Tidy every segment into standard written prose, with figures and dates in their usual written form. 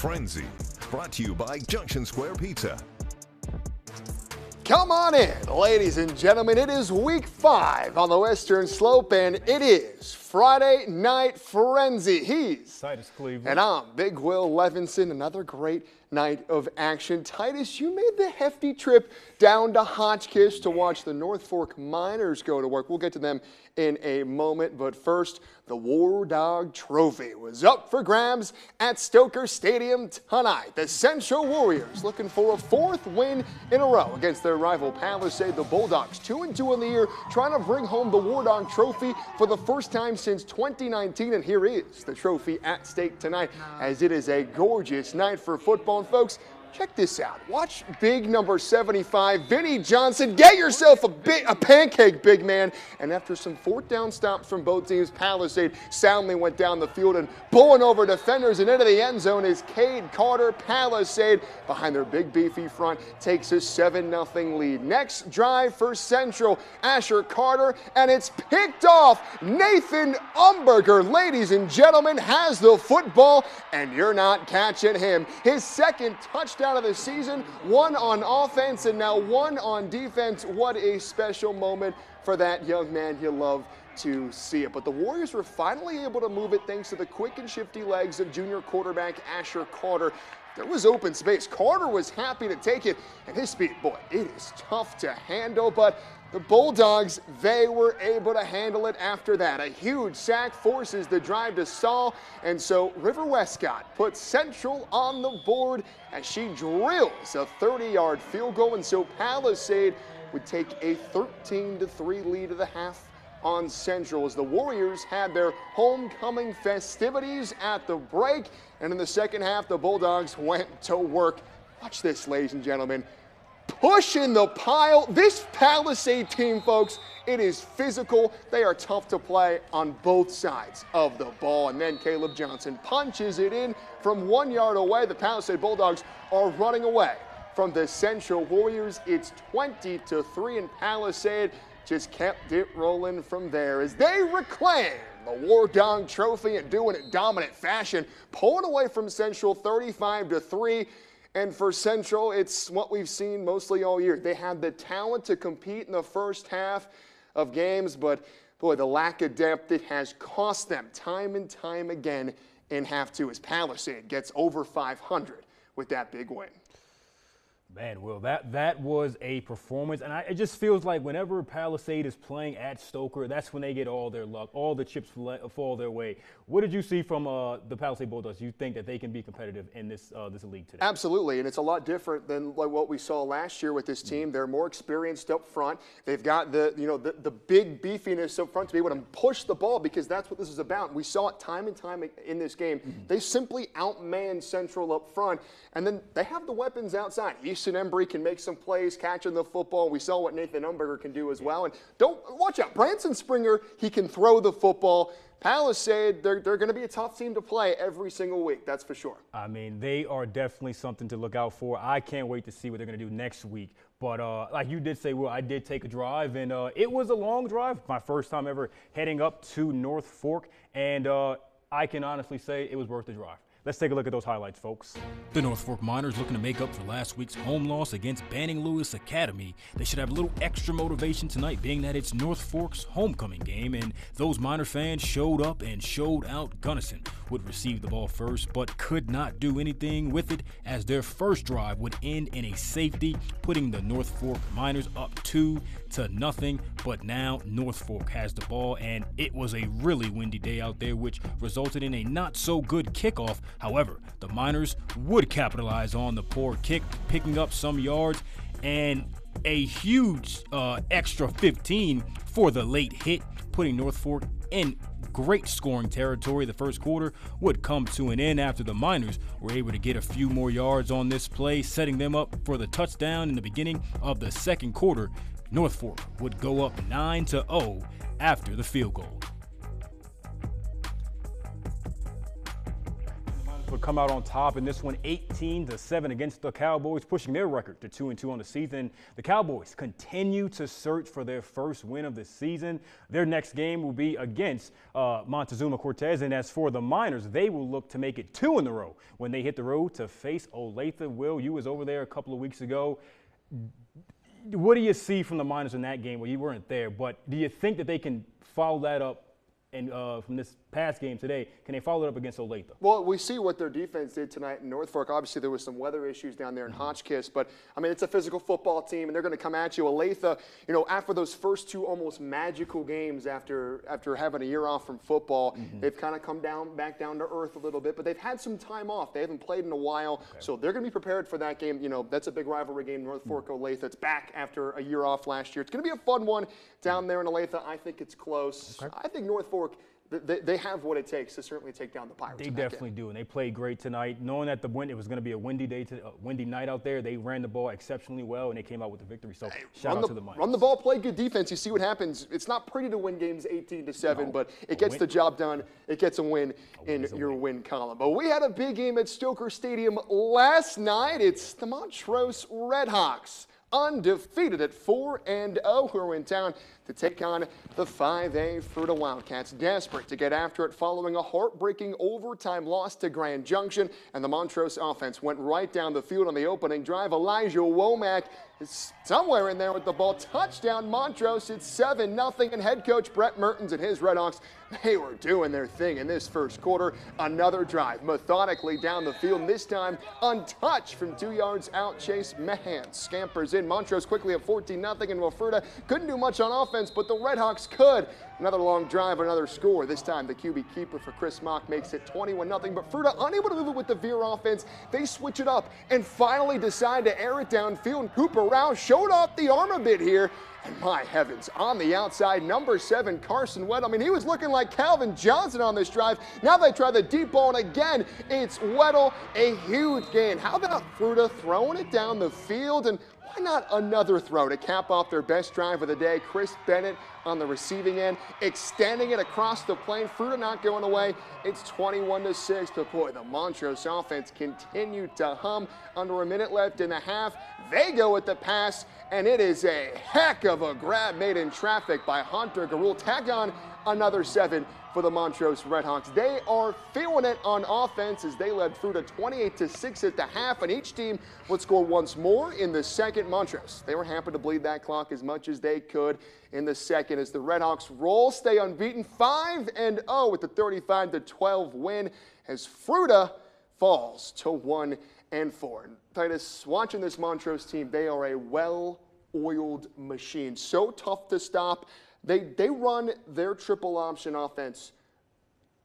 Frenzy, brought to you by Junction Square Pizza. Come on in, ladies and gentlemen. It is week 5 on the Western Slope, and it is Friday Night Frenzy. He's Titus Cleveland. And I'm Big Will Levinson. Another great night of action. Titus, you made the hefty trip down to Hotchkiss to watch the North Fork Miners go to work. We'll get to them in a moment, but first, the War Dog Trophy was up for grabs at Stoker Stadium tonight. The Central Warriors looking for a 4th win in a row against their rival Palisade. The Bulldogs 2-2 in the year, trying to bring home the War Dog Trophy for the first time since 2019, and here is the trophy at stake tonight, as it is a gorgeous night for football. And folks, check this out. Watch big number 75, Vinnie Johnson. Get yourself a pancake, big man. And after some 4th down stops from both teams, Palisade soundly went down the field and pulling over defenders and into the end zone is Cade Carter. Palisade, behind their big beefy front, takes a 7-0 lead. Next drive for Central, Asher Carter, and it's picked off. Nathan Umberger, ladies and gentlemen, has the football, and you're not catching him. His second touchdown of the season, 1 on offense and now 1 on defense. What a special moment for that young man. You love to see it. But the Warriors were finally able to move it thanks to the quick and shifty legs of junior quarterback Asher Carter. There was open space. Carter was happy to take it, and his speed, boy, it is tough to handle, but the Bulldogs, they were able to handle it after that. A huge sack forces the drive to stall, and so River Westcott puts Central on the board as she drills a 30-yard field goal, and so Palisade would take a 13-3 lead at the half on Central as the Warriors had their homecoming festivities at the break, and in the second half, the Bulldogs went to work. Watch this, ladies and gentlemen. Pushing the pile. This Palisade team, folks, it is physical. They are tough to play on both sides of the ball. And then Caleb Johnson punches it in from 1 yard away. The Palisade Bulldogs are running away from the Central Warriors. It's 20-3, and Palisade just kept it rolling from there as they reclaim the War Dog Trophy and doing it dominant fashion, pulling away from Central 35-3. And for Central, it's what we've seen mostly all year. They had the talent to compete in the first half of games, but boy, the lack of depth, it has cost them time and time again in half 2 as Palisade gets over 500 with that big win. Man, Will, that was a performance, and it just feels like whenever Palisade is playing at Stoker, that's when they get all their luck, all the chips fall their way. What did you see from the Palisade Bulldogs? Do you think that they can be competitive in this league today? Absolutely, and it's a lot different than like what we saw last year with this team. They're more experienced up front. They've got the big beefiness up front to be able to push the ball because that's what this is about. We saw it time and time in this game. They simply outmanned Central up front, and then they have the weapons outside. Easton Embry can make some plays catching the football. We saw what Nathan Umberger can do as well. And watch out, Branson Springer, he can throw the football. Palisade, they're going to be a tough team to play every single week, that's for sure. I mean, they are definitely something to look out for. I can't wait to see what they're going to do next week. But like you did say, Will, I did take a drive, and it was a long drive. My first time ever heading up to North Fork, and I can honestly say it was worth the drive. Let's take a look at those highlights, folks. The North Fork Miners looking to make up for last week's home loss against Banning Lewis Academy. They should have a little extra motivation tonight, being that it's North Fork's homecoming game, and those Miner fans showed up and showed out. Gunnison would receive the ball first, but could not do anything with it as their first drive would end in a safety, putting the North Fork Miners up 2-0. But now North Fork has the ball, and it was a really windy day out there, which resulted in a not so good kickoff. However, the Miners would capitalize on the poor kick, picking up some yards and a huge extra 15 for the late hit, putting North Fork in great scoring territory. The first quarter would come to an end after the Miners were able to get a few more yards on this play, setting them up for the touchdown in the beginning of the second quarter. North Fork would go up 9-0 after the field goal. Would come out on top in this one, 18-7 against the Cowboys, pushing their record to 2-2 on the season. The Cowboys continue to search for their first win of the season. Their next game will be against Montezuma Cortez, and as for the Miners, they will look to make it 2 in a row when they hit the road to face Olathe. Will, you was over there a couple of weeks ago. What do you see from the Miners in that game? Well, you weren't there, but do you think that they can follow that up and from this past game today? Can they follow it up against Olathe? Well, we see what their defense did tonight in North Fork. Obviously, there was some weather issues down there in Hotchkiss, but I mean, it's a physical football team, and they're going to come at you. Olathe, you know, after those first 2 almost magical games after having a year off from football, they've kind of come back down to earth a little bit, but they've had some time off. They haven't played in a while, so they're going to be prepared for that game. You know, that's a big rivalry game, North Fork Olathe. It's back after a year off last year. It's going to be a fun one down there in Olathe. I think it's close. I think North Fork, they have what it takes to certainly take down the Pirates. They definitely do, and they played great tonight. Knowing that it was going to be a windy day, windy night out there, they ran the ball exceptionally well, and they came out with the victory. So shout out to the Miners. Run the ball, play good defense. You see what happens. It's not pretty to win games 18-7, but it gets the job done. It gets a win in your win column. But we had a big game at Stoker Stadium last night. It's the Montrose Redhawks, undefeated at 4-0, who are in town to take on the 5A Fruita Wildcats, desperate to get after it following a heartbreaking overtime loss to Grand Junction, and the Montrose offense went right down the field on the opening drive. Elijah Womack is somewhere in there with the ball. Touchdown Montrose. It's 7-0, and head coach Brett Mertens and his Redhawks, they were doing their thing in this first quarter. Another drive methodically down the field, and this time untouched from 2 yards out. Chase Mahan scampers in. Montrose quickly at 14-0, and Fruita couldn't do much on offense, but the Redhawks could. Another long drive, another score. This time the QB keeper for Chris Mock makes it 21-0, but Fruita unable to move it with the veer offense. They switch it up and finally decide to air it downfield, and Cooper Rouse showed off the arm a bit here. And my heavens, on the outside, number 7, Carson Weddle. I mean, he was looking like Calvin Johnson on this drive. Now they try the deep ball, and again, it's Weddle, a huge gain. How about Fruita throwing it down the field? And why not another throw to cap off their best drive of the day? Chris Bennett on the receiving end, extending it across the plane. Fruita not going away. It's 21-6. But boy, the Montrose offense continued to hum. Under a minute left in the half, they go with the pass, and it is a heck of a grab made in traffic by Hunter Garul. Tag on another 7 for the Montrose Redhawks. They are feeling it on offense as they led Fruita 28-6 at the half, and each team would score once more in the second. Montrose, they were happy to bleed that clock as much as they could in the second as the Redhawks roll, stay unbeaten, 5-0 with the 35-12 win as Fruita falls to 1-4. Titus, watching this Montrose team, they are a well-oiled machine. So tough to stop. They run their triple option offense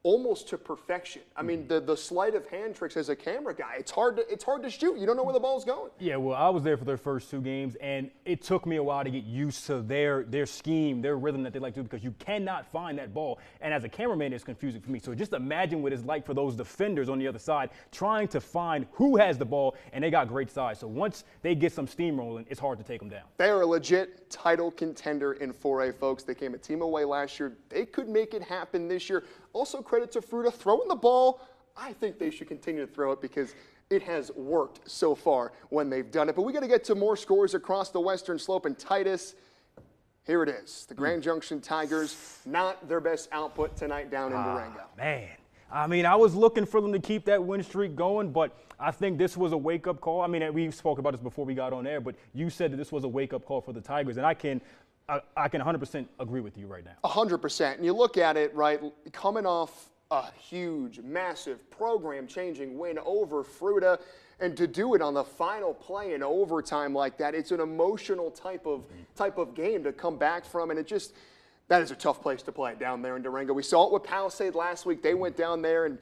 almost to perfection. I mean, the sleight of hand tricks as a camera guy, it's hard to shoot. You don't know where the ball's going. Yeah, well, I was there for their first 2 games, and it took me a while to get used to their scheme, their rhythm that they like to do, because you cannot find that ball. And as a cameraman, it's confusing for me. So just imagine what it's like for those defenders on the other side trying to find who has the ball, and they got great size. So once they get some steam rolling, it's hard to take them down. They are a legit title contender in 4A, folks. They came a team away last year. They could make it happen this year. Also, credit to Fruita throwing the ball. I think they should continue to throw it because it has worked so far when they've done it. But we got to get to more scores across the Western Slope. And Titus, here it is. The Grand Junction Tigers, not their best output tonight down in Durango. Man, I mean, I was looking for them to keep that win streak going, but I think this was a wake-up call. I mean, we spoke about this before we got on air, but you said that this was a wake-up call for the Tigers, and I can 100% agree with you right now. 100%. And you look at it, right, coming off a huge, massive, program-changing win over Fruita, and to do it on the final play in overtime like that, it's an emotional type of game to come back from, and that is a tough place to play down there in Durango. We saw it with Palisade last week. They went down there and,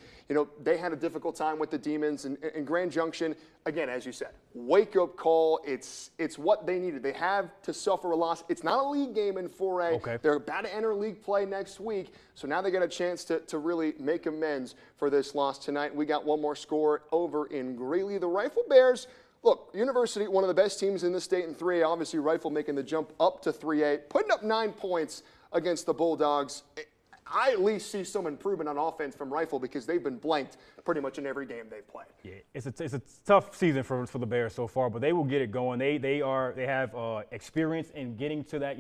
they had a difficult time with the Demons. And Grand Junction, again, as you said, wake-up call. It's what they needed. They have to suffer a loss. It's not a league game in 4A. Okay. They're about to enter league play next week. So now they get a chance to really make amends for this loss tonight. We got one more score over in Greeley. The Rifle Bears, look, University, one of the best teams in the state in 3A. Obviously, Rifle making the jump up to 3A, putting up 9 points against the Bulldogs. I at least see some improvement on offense from Rifle because they've been blanked pretty much in every game they've played. Yeah, it's a tough season for the Bears so far, but they will get it going. They have experience in getting to that,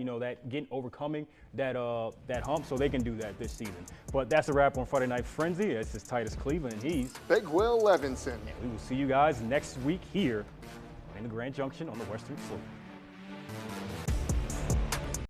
overcoming that hump, so they can do that this season. But that's a wrap on Friday Night Frenzy. This is Titus Cleveland, and he's Big Will Levinson. And we will see you guys next week here in the Grand Junction on the Western Slope.